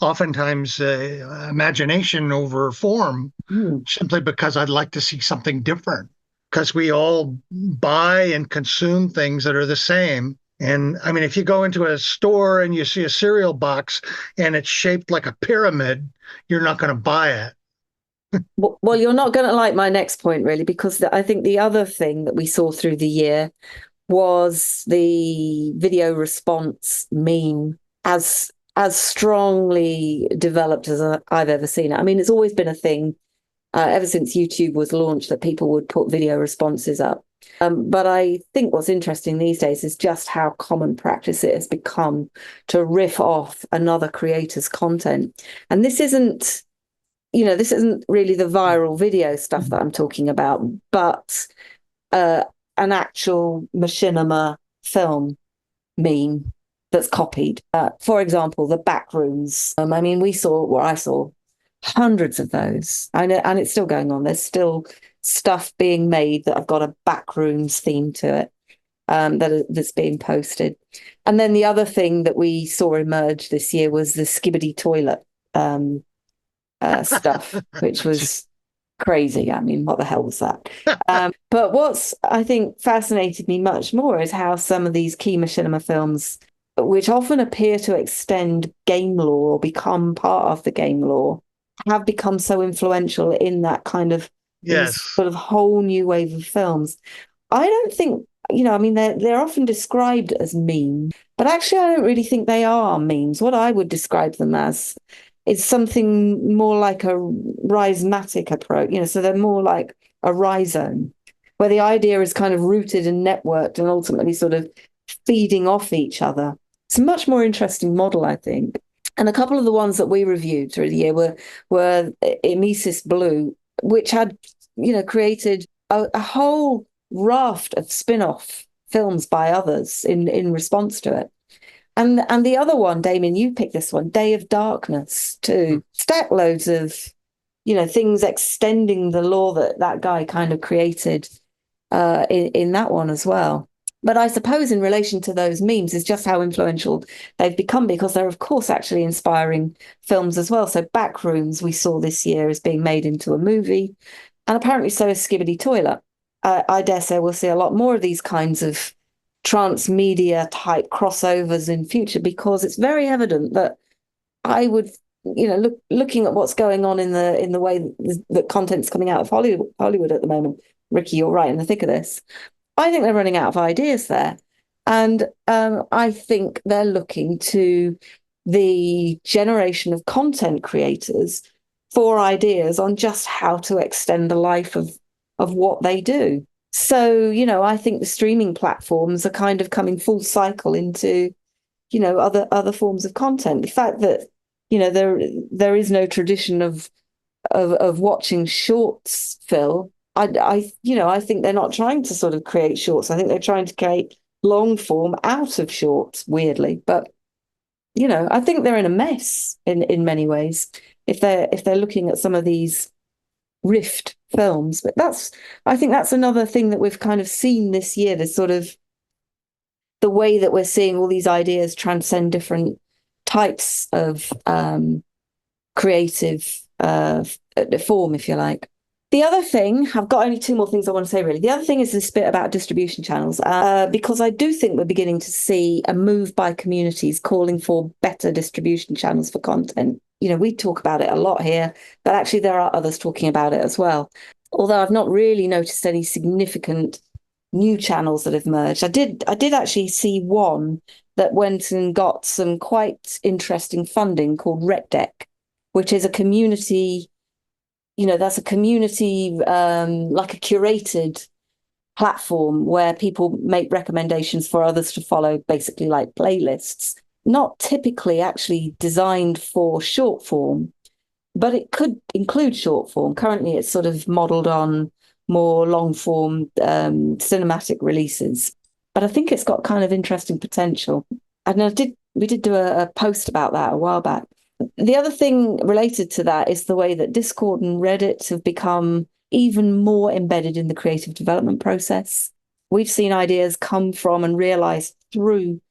oftentimes imagination over form, simply because I'd like to see something different. Because we all buy and consume things that are the same. And I mean, if you go into a store and you see a cereal box and it's shaped like a pyramid, you're not going to buy it. Well, you're not going to like my next point, really, because I think the other thing that we saw through the year was the video response meme as strongly developed as I've ever seen it. I mean, it's always been a thing ever since YouTube was launched that people would put video responses up. But I think what's interesting these days is just how common practice it has become to riff off another creator's content. And this isn't really the viral video stuff that I'm talking about, but an actual machinima film meme that's copied. For example, the Backrooms. I mean, I saw hundreds of those. I know, and it's still going on. There's still stuff being made that have got a Backrooms theme to it, that's being posted. And then the other thing that we saw emerge this year was the Skibbity toilet stuff, which was crazy. I mean, what the hell was that? But what's, I think, fascinated me much more is how some of these key machinima films, which often appear to extend game lore or become part of the game lore, have become so influential in that kind of sort of whole new wave of films. I don't think, I mean, they're often described as memes, but actually I don't really think they are memes. What I would describe them as is something more like a rhizomatic approach, so they're more like a rhizome, where the idea is kind of rooted and networked and ultimately sort of feeding off each other. It's a much more interesting model, I think. And a couple of the ones that we reviewed through the year were Emesis Blue, which had, created a whole raft of spin-off films by others in response to it. And the other one, Damien, you picked this one, Day of Darkness, too. Stack loads of, things extending the lore that guy kind of created in that one as well. But I suppose in relation to those memes is just how influential they've become, because they're, of course, actually inspiring films as well. So Backrooms we saw this year is being made into a movie, and apparently so is Skibbity Toilet. I dare say we'll see a lot more of these kinds of transmedia type crossovers in future, because it's very evident that I would, looking at what's going on in the way that content's coming out of Hollywood at the moment, Ricky, you're right in the thick of this. I think they're running out of ideas there. And I think they're looking to the generation of content creators for ideas on just how to extend the life of what they do. So, I think the streaming platforms are kind of coming full cycle into, other forms of content. The fact that, there is no tradition of watching shorts, Phil. I think they're not trying to sort of create shorts. I think they're trying to create long form out of shorts, weirdly. But I think they're in a mess in many ways if they're looking at some of these rift films. But I think that's another thing that we've kind of seen this year. This sort of the way that we're seeing all these ideas transcend different types of creative form, if you like. The other thing, I've got only two more things I want to say, really. The other thing is this bit about distribution channels, because I do think we're beginning to see a move by communities calling for better distribution channels for content. We talk about it a lot here, but actually there are others talking about it as well. Although I've not really noticed any significant new channels that have merged. I did actually see one that went and got some quite interesting funding called RecDeck, which is a community, that's a community, like a curated platform where people make recommendations for others to follow, basically like playlists, not typically actually designed for short form, but it could include short form. Currently, it's sort of modeled on more long form cinematic releases, but I think it's got kind of interesting potential. And we did do a post about that a while back. The other thing related to that is the way that Discord and Reddit have become even more embedded in the creative development process. We've seen ideas come from and realized through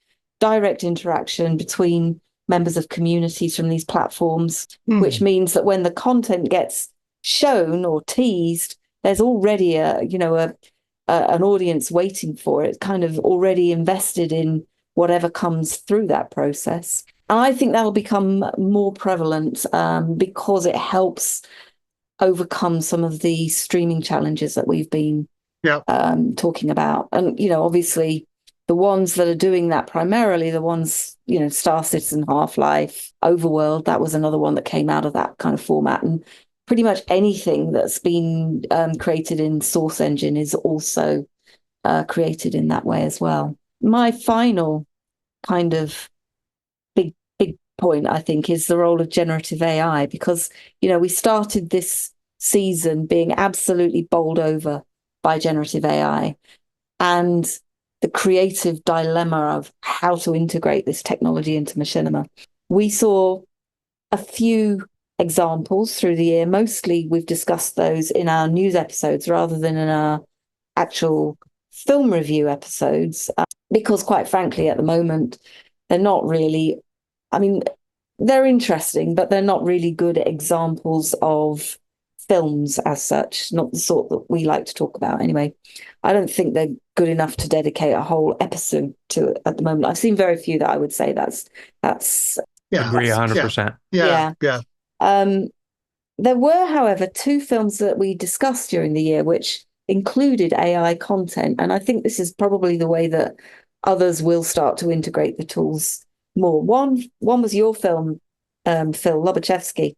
direct interaction between members of communities from these platforms, which means that when the content gets shown or teased, there's already an audience waiting for it, kind of already invested in whatever comes through that process. And I think that'll become more prevalent because it helps overcome some of the streaming challenges that we've been talking about. And, obviously, the ones that are doing that primarily, the ones, Star Citizen, Half-Life, Overworld, that was another one that came out of that kind of format. And pretty much anything that's been created in Source Engine is also created in that way as well. My final kind of big point, I think, is the role of generative AI, because, we started this season being absolutely bowled over by generative AI and the creative dilemma of how to integrate this technology into machinima. We saw a few examples through the year. Mostly we've discussed those in our news episodes rather than in our actual film review episodes, because quite frankly, at the moment, they're not really, they're interesting, but they're not really good examples of films as such, not the sort that we like to talk about anyway. I don't think they're good enough to dedicate a whole episode to it at the moment. I've seen very few that I would say that's agree 100%. Yeah. There were, however, two films that we discussed during the year which included AI content, and I think this is probably the way that others will start to integrate the tools more. One was your film, Phil Lobachevsky,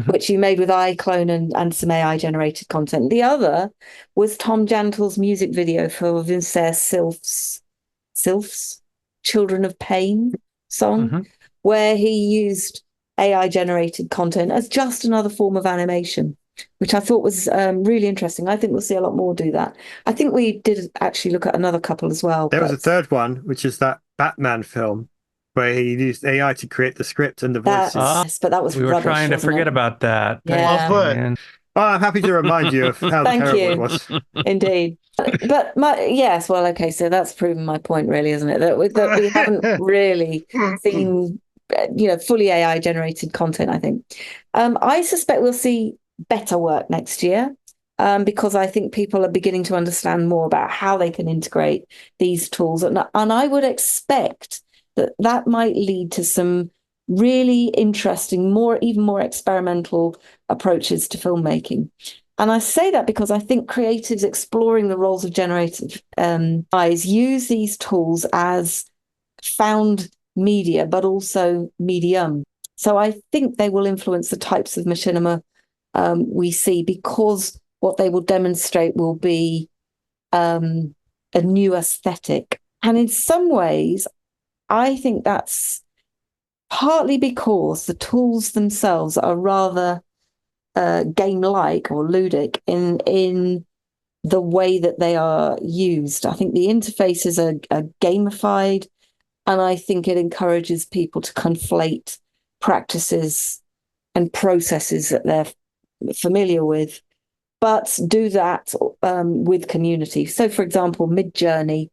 which you made with iClone and some AI generated content. The other was Tom Gentle's music video for Vince's Sylph's Children of Pain song, where he used AI generated content as just another form of animation, which I thought was really interesting. I think we'll see a lot more do that. I think we did actually look at another couple as well. There was a third one, which is that Batman film, where he used AI to create the script and the voices. Yes, but that was we were rubbish, trying to forget about that. Yeah. Well put. Oh, I'm happy to remind you of how Thank terrible you. it was. Indeed. But okay, so that's proven my point, really, isn't it? That we haven't really seen, fully AI generated content, I think. I suspect we'll see better work next year, because I think people are beginning to understand more about how they can integrate these tools. And I would expect that might lead to some really interesting, even more experimental approaches to filmmaking. And I say that because I think creatives exploring the roles of generative eyes use these tools as found media, but also medium. So I think they will influence the types of machinima we see, because what they will demonstrate will be a new aesthetic. And in some ways, I think that's partly because the tools themselves are rather game-like or ludic in the way that they are used. I think the interfaces are gamified, and I think it encourages people to conflate practices and processes that they're familiar with, but do that with community. So, for example, Midjourney,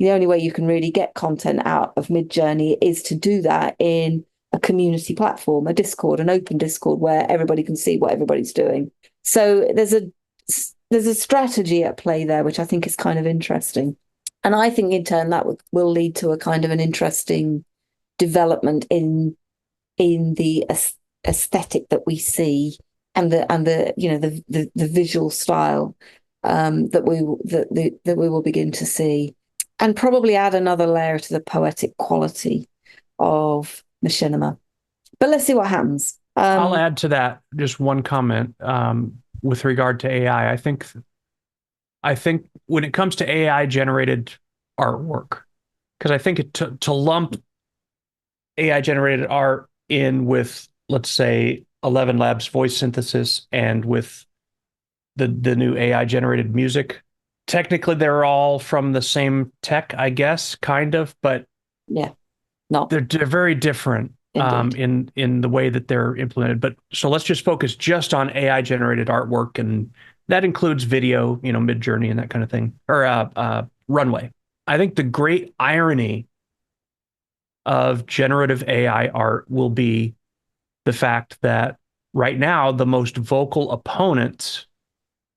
the only way you can really get content out of Midjourney is to do that in a community platform, a Discord, an open Discord where everybody can see what everybody's doing. So there's a strategy at play there, which I think is kind of interesting. And I think in turn that will lead to a kind of an interesting development in the aesthetic that we see, and the visual style that we will begin to see, and probably add another layer to the poetic quality of machinima. But let's see what happens. I'll add to that just one comment with regard to AI. I think when it comes to AI generated artwork, because I think to lump AI generated art in with, let's say, 11 Labs voice synthesis and with the new AI generated music, technically they're all from the same tech, I guess, kind of, but yeah, no, they're very different in the way that they're implemented. But so let's just focus just on AI generated artwork, and that includes video, Midjourney and that kind of thing, or Runway. I think the great irony of generative AI art will be the fact that right now the most vocal opponents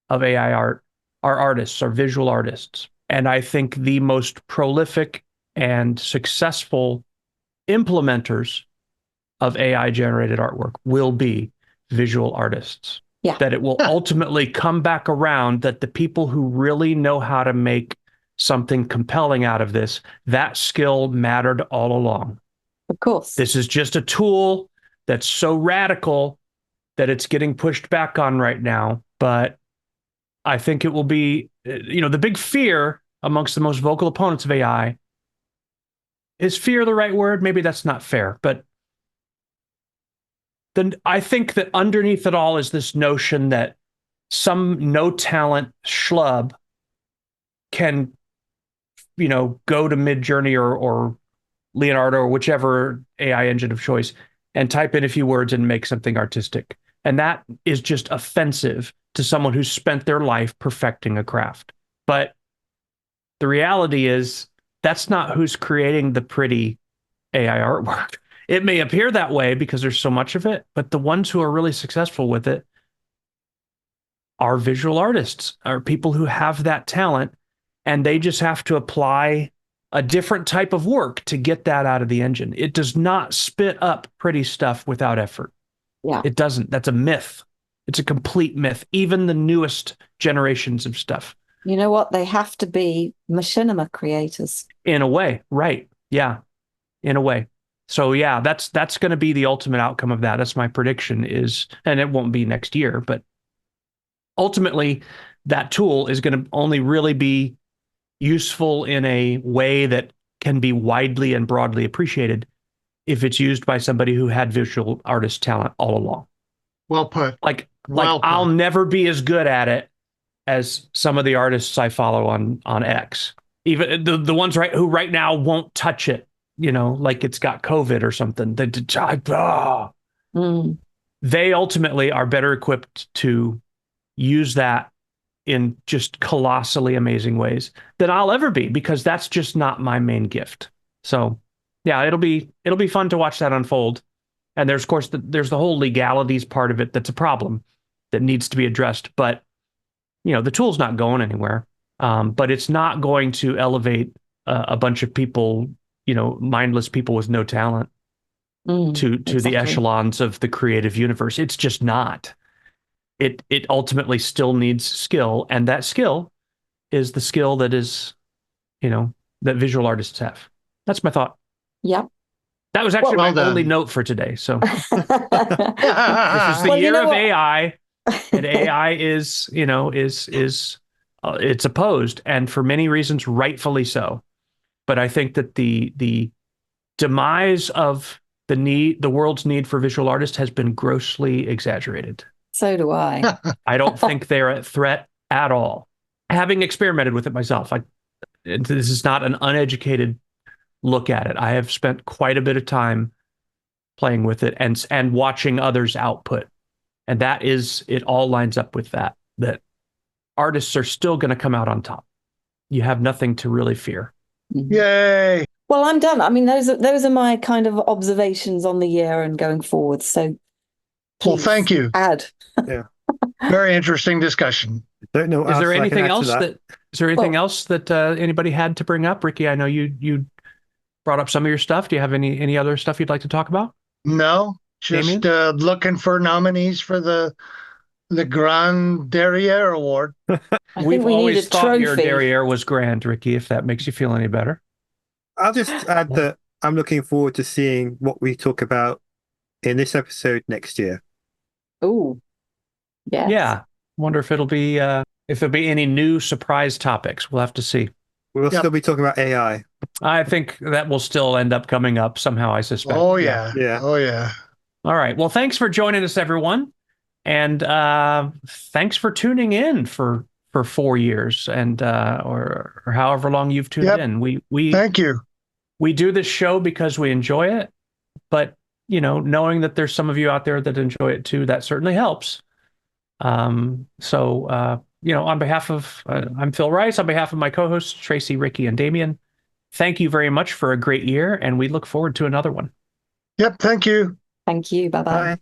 of AI art are artists, are visual artists. And I think the most prolific and successful implementers of AI generated artwork will be visual artists. Yeah. That it will ultimately come back around that the people who really know how to make something compelling out of this, that skill mattered all along. Of course. This is just a tool that's so radical that it's getting pushed back on right now. But I think it will be, the big fear amongst the most vocal opponents of AI. Is fear the right word? Maybe that's not fair, but then I think that underneath it all is this notion that some no talent schlub can, go to Midjourney or Leonardo or whichever AI engine of choice and type in a few words and make something artistic. And that is just offensive to someone who's spent their life perfecting a craft. But the reality is that's not who's creating the pretty AI artwork. It may appear that way because there's so much of it, but the ones who are really successful with it are visual artists, are people who have that talent, and they just have to apply a different type of work to get that out of the engine. It does not spit up pretty stuff without effort. Yeah. It doesn't. That's a myth. It's a complete myth. Even the newest generations of stuff. You know what? They have to be machinima creators. In a way, right. Yeah, in a way. So yeah, that's going to be the ultimate outcome of that. That's my prediction is, and it won't be next year, but ultimately that tool is going to only really be useful in a way that can be widely and broadly appreciated if it's used by somebody who had visual artist talent all along. Well put. Like Well I'll put. never be as good at it as some of the artists I follow on X. Even the ones who right now won't touch it, like it's got COVID or something. They ultimately are better equipped to use that in just colossally amazing ways than I'll ever be, because that's just not my main gift. So yeah, it'll be fun to watch that unfold. And there's, of course, there's the whole legalities part of it that's a problem that needs to be addressed. But, the tool's not going anywhere. But it's not going to elevate a bunch of people, mindless people with no talent to Exactly. the echelons of the creative universe. It's just not. it ultimately still needs skill, and that skill is the skill that is, that visual artists have. That's my thought. Yep. That was actually Well my only done. note for today. So this is the Well, year of what? AI, and AI is, it's opposed, and for many reasons, rightfully so. But I think that the demise of the world's need for visual artists has been grossly exaggerated. So do I. I don't think they're a threat at all. Having experimented with it myself, this is not an uneducated look at it. I have spent quite a bit of time playing with it and watching others output. And it all lines up with that artists are still going to come out on top. You have nothing to really fear. Yay. Well, I'm done. I mean, those are my kind of observations on the year and going forward. So Well, please thank you. add. Yeah. Very interesting discussion. Don't know. What Is there else I can anything add to else that? is there anything else that anybody had to bring up? Ricky, I know you brought up some of your stuff. Do you have any other stuff you'd like to talk about? No, just looking for nominees for the Grand Derriere Award. I We've think we need always a thought your trophy. derriere was grand, Ricky, if that makes you feel any better. I'll just add that I'm looking forward to seeing what we talk about in this episode next year. Oh, yes. Yeah. Wonder if it'll be any new surprise topics. We'll have to see. We'll still be talking about AI. I think that will still end up coming up somehow, I suspect. Oh yeah. Yeah. Oh yeah. All right. Well, thanks for joining us, everyone. And thanks for tuning in for 4 years and or however long you've tuned in. We Thank you. We do this show because we enjoy it, but knowing that there's some of you out there that enjoy it too, that certainly helps. On behalf of I'm Phil Rice, on behalf of my co-hosts Tracy, Ricky, and Damien, thank you very much for a great year, and we look forward to another one. Yep. Thank you. Thank you. Bye-bye. Bye.